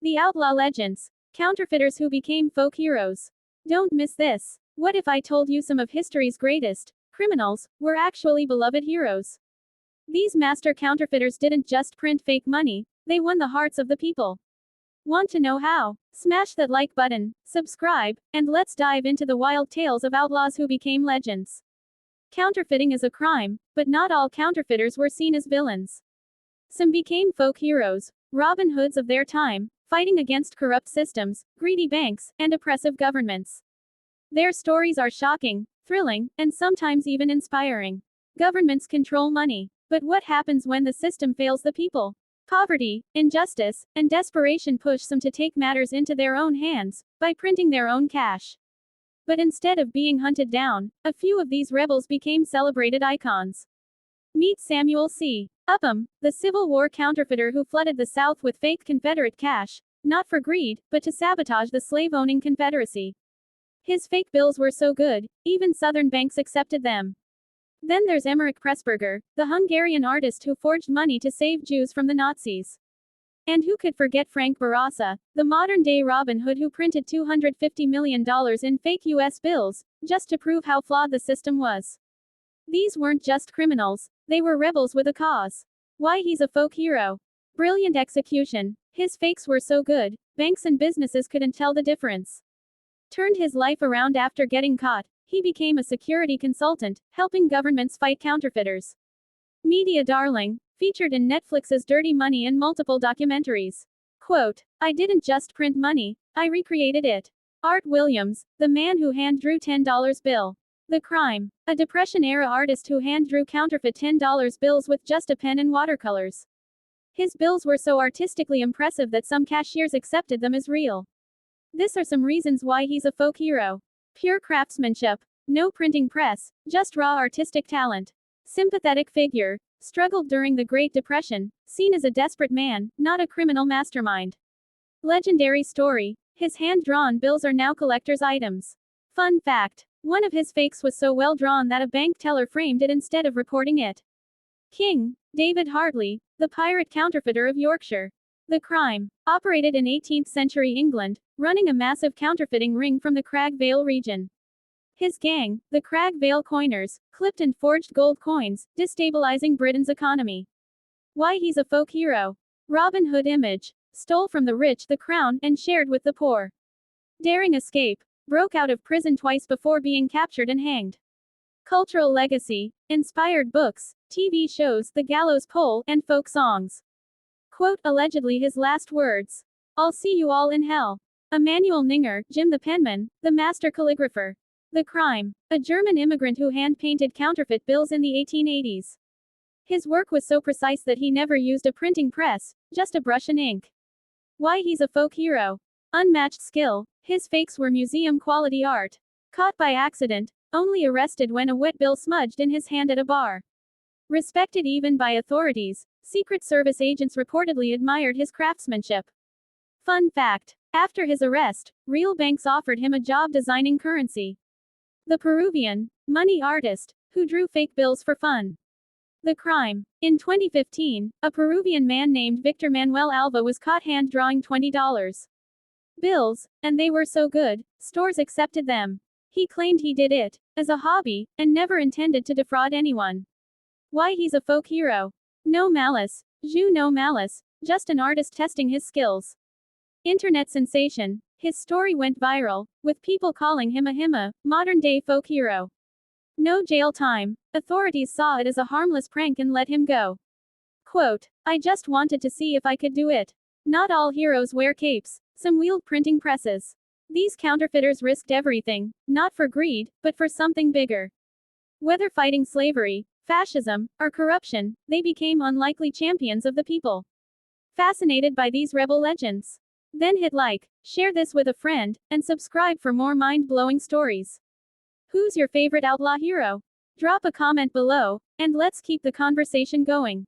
The outlaw legends. Counterfeiters who became folk heroes. Don't miss this. What if I told you some of history's greatest criminals were actually beloved heroes? These master counterfeiters didn't just print fake money, they won the hearts of the people. Want to know how? Smash that like button, subscribe, and let's dive into the wild tales of outlaws who became legends. Counterfeiting is a crime, but not all counterfeiters were seen as villains. Some became folk heroes, Robin Hoods of their time, fighting against corrupt systems, greedy banks, and oppressive governments. Their stories are shocking, thrilling, and sometimes even inspiring. Governments control money, but what happens when the system fails the people? Poverty, injustice, and desperation push some to take matters into their own hands, by printing their own cash. But instead of being hunted down, a few of these rebels became celebrated icons. Meet Samuel C. Upham, the Civil War counterfeiter who flooded the South with fake Confederate cash, not for greed, but to sabotage the slave-owning Confederacy. His fake bills were so good, even Southern banks accepted them. Then there's Emmerich Pressburger, the Hungarian artist who forged money to save Jews from the Nazis. And who could forget Frank Bourassa, the modern-day Robin Hood who printed $250 million in fake US bills, just to prove how flawed the system was. These weren't just criminals, they were rebels with a cause. Why he's a folk hero? Brilliant execution. His fakes were so good, banks and businesses couldn't tell the difference. Turned his life around after getting caught, he became a security consultant, helping governments fight counterfeiters. Media darling, featured in Netflix's Dirty Money and multiple documentaries. Quote, I didn't just print money, I recreated it. Art Williams, the man who hand-drew $10 bill. The crime. A Depression-era artist who hand-drew counterfeit $10 bills with just a pen and watercolors. His bills were so artistically impressive that some cashiers accepted them as real. These are some reasons why he's a folk hero. Pure craftsmanship. No printing press, just raw artistic talent. Sympathetic figure. Struggled during the Great Depression, seen as a desperate man, not a criminal mastermind. Legendary story. His hand-drawn bills are now collector's items. Fun fact. One of his fakes was so well drawn that a bank teller framed it instead of reporting it. King David Hartley, the pirate counterfeiter of Yorkshire. The crime. Operated in 18th century England, running a massive counterfeiting ring from the Crag Vale region. His gang, the Crag Vale coiners, clipped and forged gold coins, destabilizing Britain's economy. Why he's a folk hero. Robin Hood image. Stole from the rich the crown and shared with the poor. Daring escape. Broke out of prison twice before being captured and hanged. Cultural legacy. Inspired books, TV shows, The Gallows Pole, and folk songs. Quote, allegedly his last words. I'll see you all in hell. Emanuel Ninger, Jim the Penman, the master calligrapher. The crime. A German immigrant who hand-painted counterfeit bills in the 1880s. His work was so precise that he never used a printing press, just a brush and ink. Why he's a folk hero. Unmatched skill. His fakes were museum-quality art. Caught by accident, only arrested when a wet bill smudged in his hand at a bar. Respected even by authorities, Secret Service agents reportedly admired his craftsmanship. Fun fact. After his arrest, real banks offered him a job designing currency. The Peruvian money artist, who drew fake bills for fun. The crime. In 2015, a Peruvian man named Victor Manuel Alva was caught hand-drawing $20 bills, and they were so good, stores accepted them. He claimed he did it as a hobby, and never intended to defraud anyone. Why he's a folk hero. No malice. No malice. Just an artist testing his skills. Internet sensation. His story went viral, with people calling him a modern-day folk hero. No jail time. Authorities saw it as a harmless prank and let him go. Quote, I just wanted to see if I could do it. Not all heroes wear capes. Some wield printing presses. These counterfeiters risked everything, not for greed, but for something bigger. Whether fighting slavery, fascism, or corruption, they became unlikely champions of the people. Fascinated by these rebel legends? Then hit like, share this with a friend, and subscribe for more mind-blowing stories. Who's your favorite outlaw hero? Drop a comment below, and let's keep the conversation going.